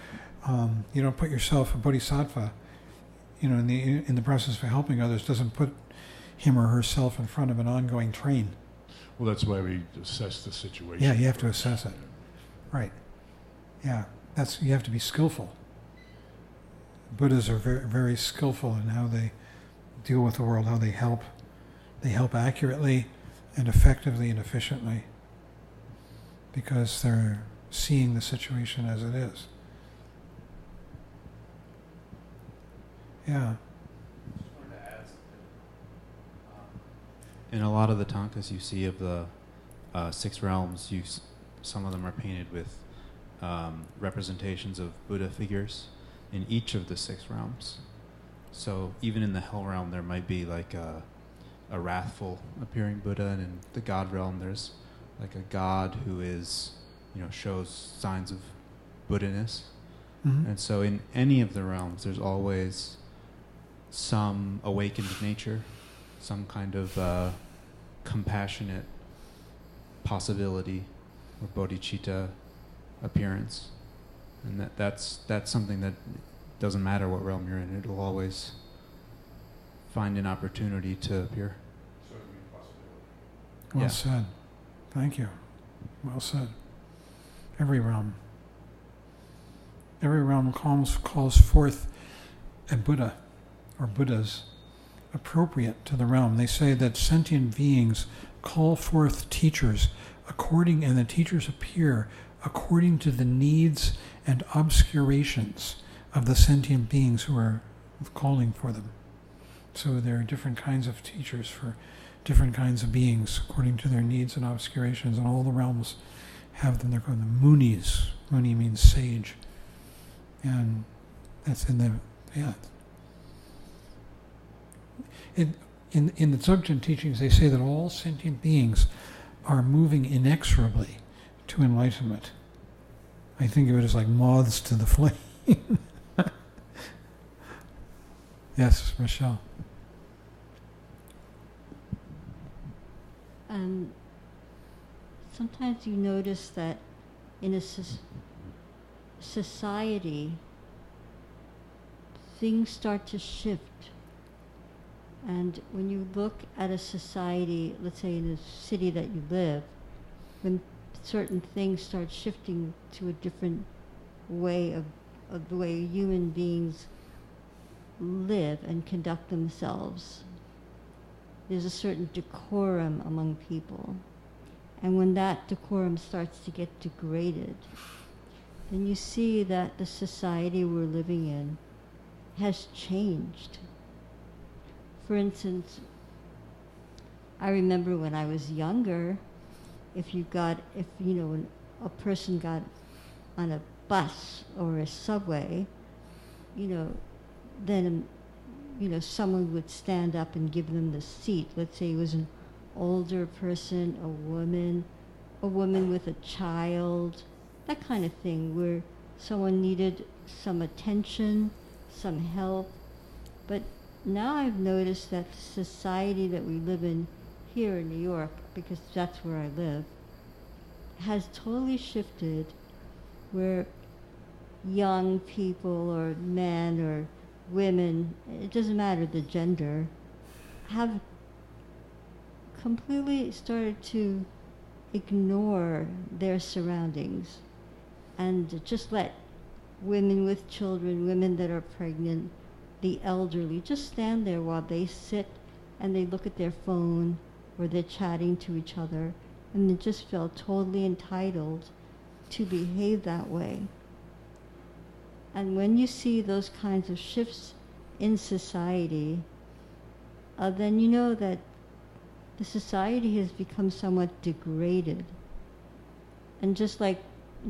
You don't put yourself, a bodhisattva, in the process of helping others, doesn't put him or herself in front of an ongoing train. Well, that's why we assess the situation. Yeah, you have to assess it. Right. Yeah, you have to be skillful. Buddhas are very, very skillful in how they deal with the world, how they help. They help accurately and effectively and efficiently because they're seeing the situation as it is. Yeah. In a lot of the tankas you see of the 6 realms, some of them are painted with representations of Buddha figures in each of the 6 realms. So even in the hell realm, there might be like a wrathful appearing Buddha, and in the God realm, there's like a God who is, shows signs of Buddha-ness. Mm-hmm. And so in any of the realms, there's always some awakened nature, some kind of compassionate possibility or bodhicitta appearance. And that's something that doesn't matter what realm you're in, it'll always find an opportunity to appear. Well said. Thank you. Well said. Every realm calls forth a Buddha or Buddhas appropriate to the realm. They say that sentient beings call forth teachers and the teachers appear according to the needs and obscurations of the sentient beings who are calling for them. So there are different kinds of teachers for different kinds of beings according to their needs and obscurations, and all the realms have them. They're called the munis. Muni means sage. And that's in the, In the Chögyam teachings, they say that all sentient beings are moving inexorably to enlightenment. I think of it as like moths to the flame. Yes, Michelle. Sometimes you notice that in a society, things start to shift. And when you look at a society, let's say in a city that you live, when certain things start shifting to a different way of the way human beings live and conduct themselves, there's a certain decorum among people. And when that decorum starts to get degraded, then you see that the society we're living in has changed. For instance, I remember when I was younger, if when a person got on a bus or a subway, then someone would stand up and give them the seat. Let's say it was an older person, a woman with a child, that kind of thing, where someone needed some attention, some help. But now I've noticed that the society that we live in here in New York, because that's where I live, has totally shifted, where young people or men or women, it doesn't matter the gender, have completely started to ignore their surroundings and just let women with children, women that are pregnant, the elderly, just stand there while they sit and they look at their phone or they're chatting to each other, and they just feel totally entitled to behave that way. And when you see those kinds of shifts in society, then you know that the society has become somewhat degraded. And just like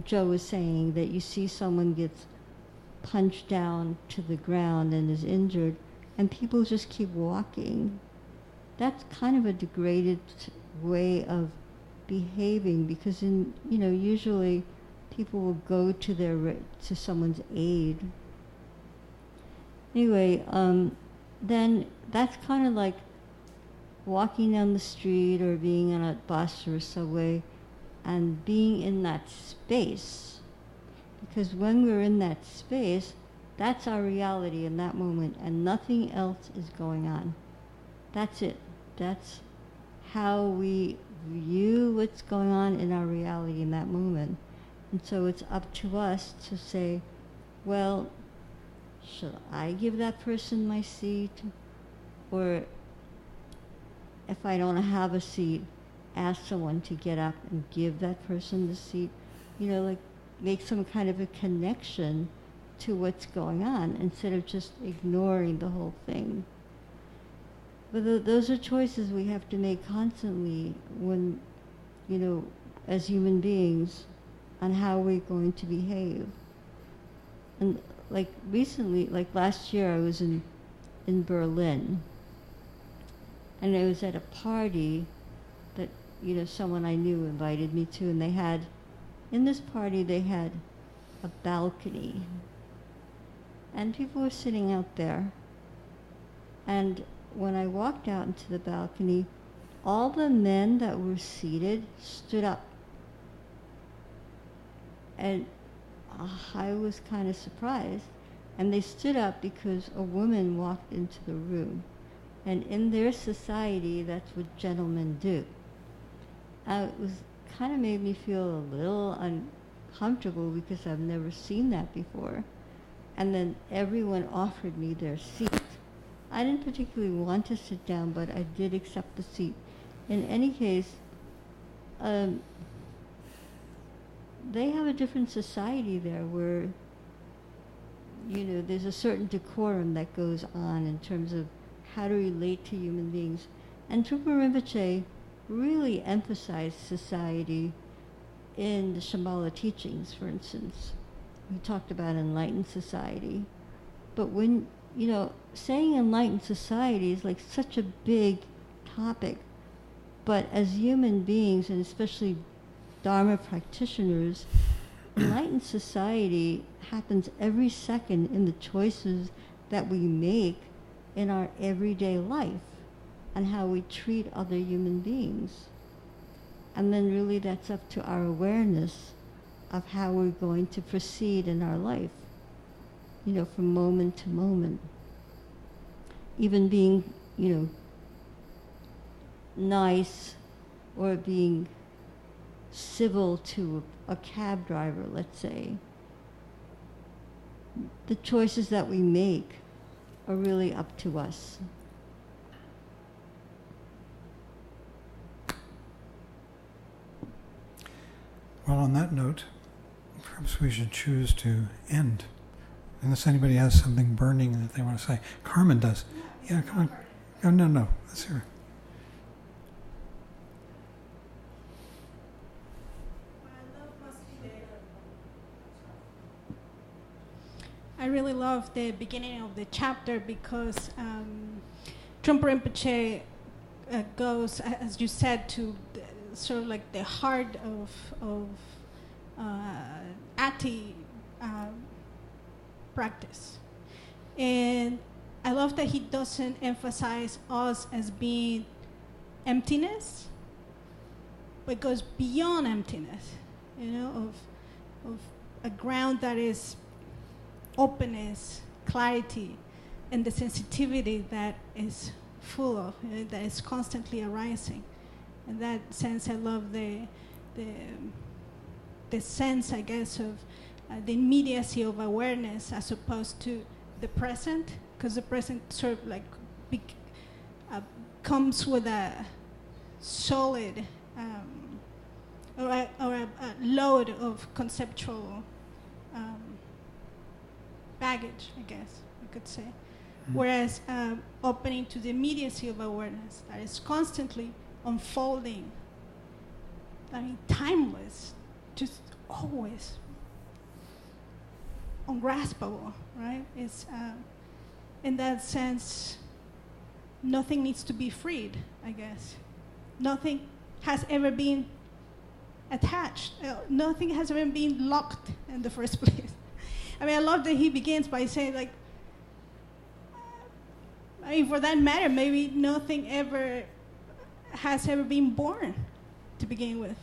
Joe was saying, that you see someone gets punched down to the ground and is injured, and people just keep walking. That's kind of a degraded way of behaving, because usually people will go to someone's aid. Anyway, then that's kind of like walking down the street or being on a bus or a subway and being in that space. Because when we're in that space, that's our reality in that moment, and nothing else is going on. That's it. That's how we view what's going on in our reality in that moment. And so it's up to us to say, well, should I give that person my seat? Or if I don't have a seat, ask someone to get up and give that person the seat. Make some kind of a connection to what's going on instead of just ignoring the whole thing. But those are choices we have to make constantly when, as human beings, on how we're going to behave. And like recently, like last year, I was in Berlin, and I was at a party that, someone I knew invited me to, and in this party they had a balcony, and people were sitting out there. And when I walked out into the balcony, all the men that were seated stood up. And I was kind of surprised. And they stood up because a woman walked into the room. And in their society, that's what gentlemen do. It kind of made me feel a little uncomfortable because I've never seen that before. And then everyone offered me their seat. I didn't particularly want to sit down, but I did accept the seat. In any case, they have a different society there where, there's a certain decorum that goes on in terms of how to relate to human beings. And Trungpa Rinpoche really emphasized society in the Shambhala teachings, for instance. He talked about enlightened society. But when, saying enlightened society is like such a big topic. But as human beings, and especially Dharma practitioners, enlightened society happens every second in the choices that we make in our everyday life and how we treat other human beings. And then really that's up to our awareness of how we're going to proceed in our life, from moment to moment. Even being, nice or being civil to a cab driver, let's say. The choices that we make are really up to us. Well, on that note, perhaps we should choose to end. Unless anybody has something burning that they want to say. Carmen does. Yeah, come on. Oh, no. Let's hear her. I really love the beginning of the chapter because Trungpa Rinpoche goes, as you said, to sort of like the heart of Ati practice. And I love that he doesn't emphasize us as being emptiness, but goes beyond emptiness, of a ground that is openness, clarity, and the sensitivity that is full of, that is constantly arising. In that sense, I love the sense, I guess, of the immediacy of awareness as opposed to the present, because the present sort of like comes with a solid or a load of conceptual baggage, I guess you could say. Mm-hmm. Whereas opening to the immediacy of awareness that is constantly unfolding, timeless, just always ungraspable, right? It's in that sense, nothing needs to be freed, I guess. Nothing has ever been attached. Nothing has ever been locked in the first place. I love that he begins by saying, for that matter, maybe nothing has ever been born to begin with.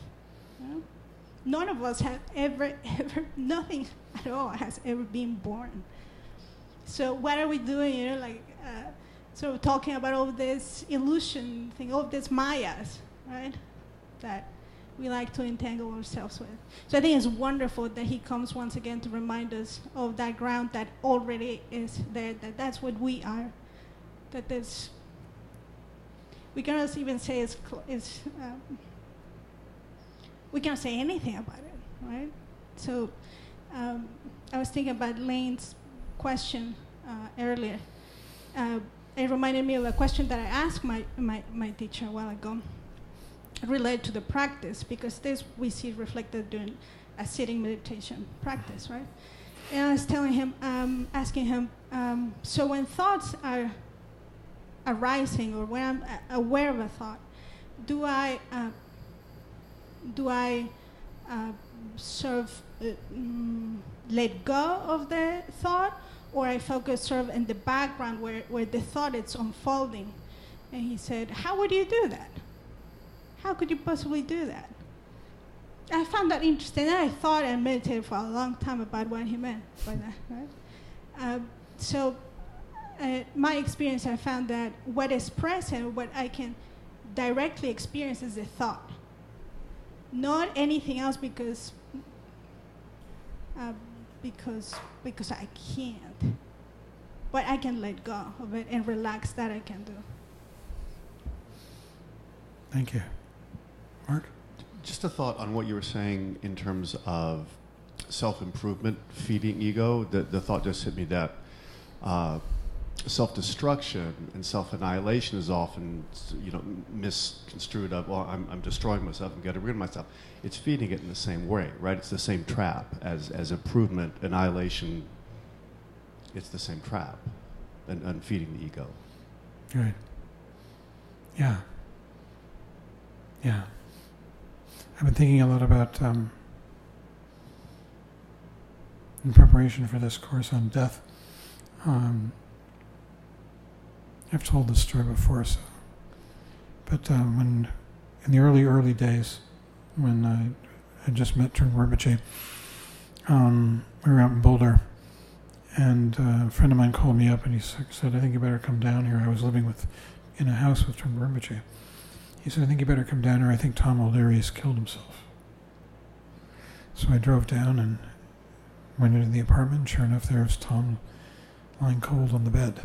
None of us have ever, nothing at all has ever been born. So what are we doing, sort of talking about all this illusion thing, all this mayas, right, that we like to entangle ourselves with. So I think it's wonderful that he comes once again to remind us of that ground that already is there, that's what we are, that there's, we cannot even say we cannot say anything about it, right? So I was thinking about Lane's question earlier. It reminded me of a question that I asked my teacher a while ago, related to the practice, because this we see reflected during a sitting meditation practice, right? And I was telling him, asking him, so when thoughts are arising, or when I'm aware of a thought, do I sort of let go of the thought, or I focus sort of in the background where the thought is unfolding? And he said, how would you do that? How could you possibly do that? I found that interesting, and I thought and meditated for a long time about what he meant by that, right? So my experience, I found that what is present, what I can directly experience is the thought. Not anything else, because I can't. But I can let go of it and relax, that I can do. Thank you. Mark? Just a thought on what you were saying in terms of self-improvement, feeding ego. The thought just hit me that self-destruction and self-annihilation is often, misconstrued of, well, I'm destroying myself, I'm getting rid of myself. It's feeding it in the same way, right? It's the same trap as improvement, annihilation. It's the same trap, and feeding the ego. Right. Yeah. Yeah. I've been thinking a lot about, in preparation for this course on death, I've told this story before, but when, in the early days, when I had just met Trungpa Rinpoche, we were out in Boulder, and a friend of mine called me up and he said, I think you better come down here. I was living in a house with Trungpa Rinpoche. He said, I think you better come down here. I think Tom O'Leary has killed himself. So I drove down and went into the apartment. Sure enough, there was Tom lying cold on the bed.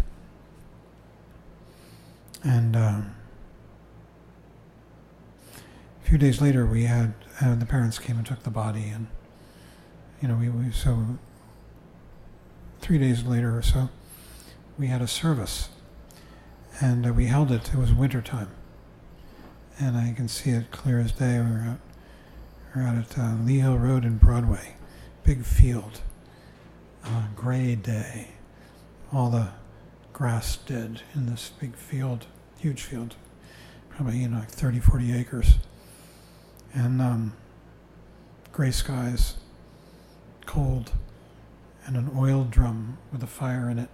And a few days later, we had the parents came and took the body, and so 3 days later or so, we had a service, and we held it. It was winter time, and I can see it clear as day. We're out at Lee Hill Road in Broadway, big field, gray day, all the grass dead in this big field, huge field, probably like 30, 40 acres, and gray skies, cold, and an oil drum with a fire in it.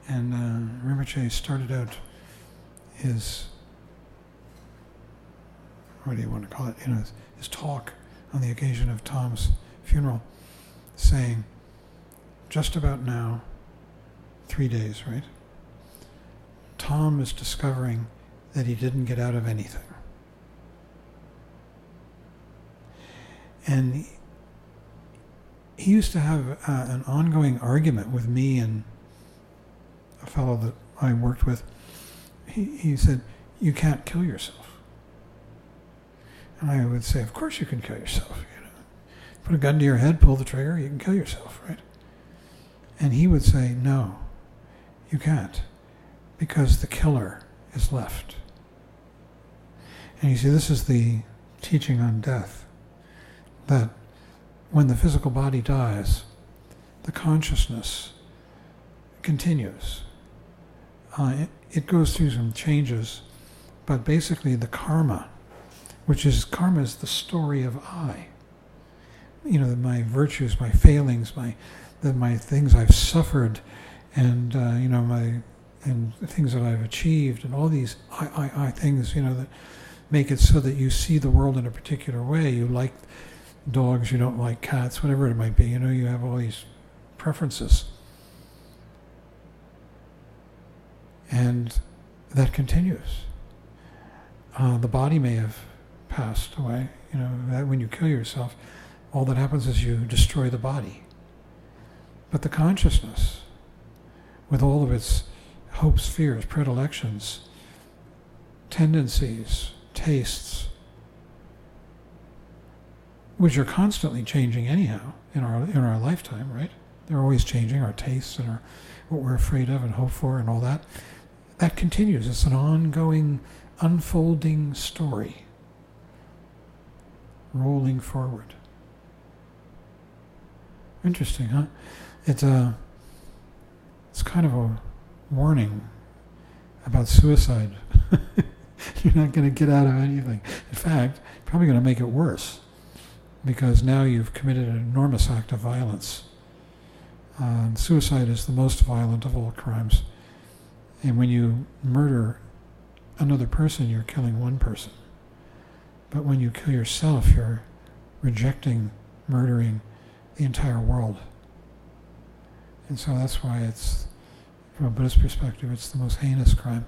And Rinpoche started out his, what do you want to call it, his talk on the occasion of Tom's funeral, saying, just about now, 3 days, right? Tom is discovering that he didn't get out of anything. And he used to have an ongoing argument with me and a fellow that I worked with. He said, you can't kill yourself. And I would say, of course you can kill yourself. Put a gun to your head, pull the trigger, you can kill yourself, right? And he would say, no, you can't, because the killer is left. And you see, this is the teaching on death, that when the physical body dies, the consciousness continues. It goes through some changes, but basically the karma, karma is the story of I. My virtues, my failings, my things I've suffered, and and the things that I've achieved, and all these I things, that make it so that you see the world in a particular way. You like dogs, you don't like cats, whatever it might be. You have all these preferences. And that continues. The body may have passed away. That when you kill yourself, all that happens is you destroy the body. But the consciousness, with all of its hopes, fears, predilections, tendencies, tastes, which are constantly changing anyhow in our lifetime, right? They're always changing, our tastes and what we're afraid of and hope for and all that. That continues. It's an ongoing, unfolding story, rolling forward. Interesting, huh? It's kind of a warning about suicide. You're not going to get out of anything. In fact, probably going to make it worse, because now you've committed an enormous act of violence. Suicide is the most violent of all crimes. And when you murder another person, you're killing one person. But when you kill yourself, you're rejecting, murdering the entire world. And so that's why it's, from a Buddhist perspective, it's the most heinous crime.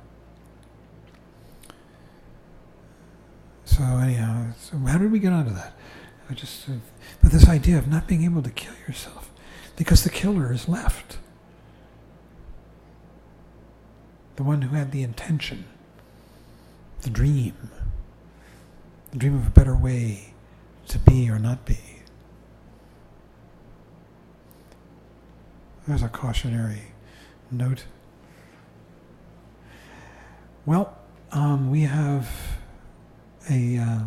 So anyhow, how did we get onto that? But this idea of not being able to kill yourself, because the killer is left. The one who had the intention, the dream of a better way to be or not be. There's a cautionary note. Well, we have a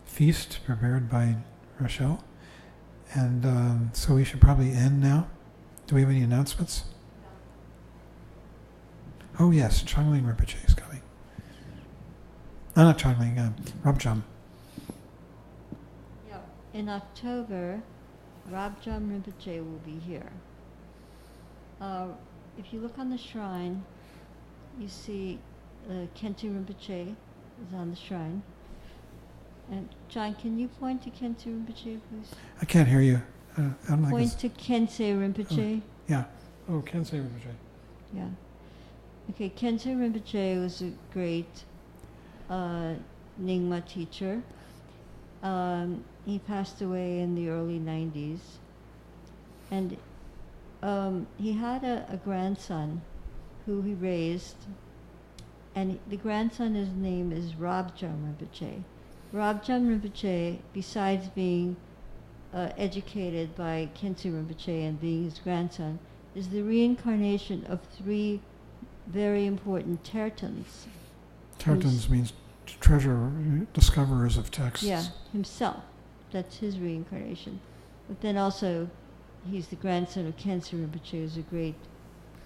feast prepared by Rochelle, and so we should probably end now. Do we have any announcements? Oh yes, Chögyam Rinpoche is coming. No, not Chögyam, Rabjam. Yeah. In October, Rabjam Rinpoche will be here. If you look on the shrine, you see Khenchen Rinpoche is on the shrine. And John, can you point to Khyentse Rinpoche, please? I can't hear you. I don't think Point it's, to Khyentse Rinpoche. yeah. Oh, Khyentse Rinpoche. Yeah. Okay, Khyentse Rinpoche was a great Nyingma teacher. He passed away in the early 90s. And he had a grandson who he raised. And the grandson, his name is Rabjam Rinpoche. Rabjam Rinpoche, besides being educated by Khyentse Rinpoche and being his grandson, is the reincarnation of 3 very important tertons. Tertons means treasure, discoverers of texts. Yeah, himself. That's his reincarnation. But then also, he's the grandson of Khyentse Rinpoche, who's a great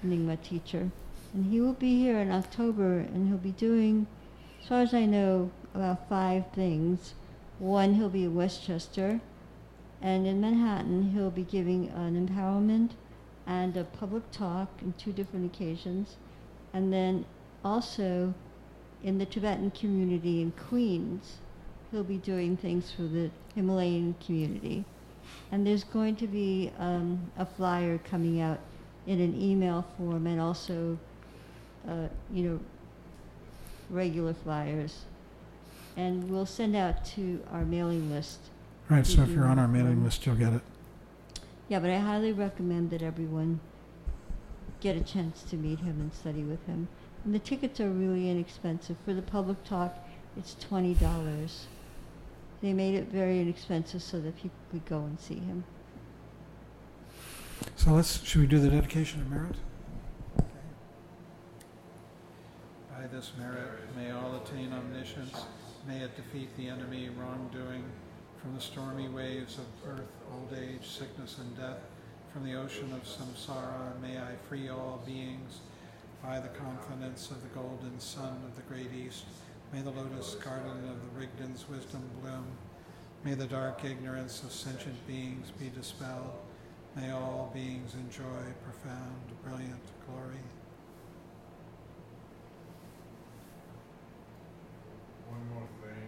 Nyingma teacher. And he will be here in October, and he'll be doing, as far as I know, about 5 things. One, he'll be in Westchester, and in Manhattan, he'll be giving an empowerment and a public talk on 2 different occasions. And then also, in the Tibetan community in Queens, he'll be doing things for the Himalayan community. And there's going to be a flyer coming out in an email form, and also regular flyers. And we'll send out to our mailing list. Right, so if you're on our mailing list, you'll get it. Yeah, but I highly recommend that everyone get a chance to meet him and study with him. And the tickets are really inexpensive. For the public talk, it's $20. They made it very inexpensive so that people could go and see him. So should we do the dedication of merit? Okay. By this merit, may all attain omniscience, may it defeat the enemy, wrongdoing, from the stormy waves of birth, old age, sickness, and death, from the ocean of samsara, may I free all beings by the confidence of the golden sun of the great east. May the lotus garden of the Rigdon's wisdom bloom. May the dark ignorance of sentient beings be dispelled. May all beings enjoy profound, brilliant glory.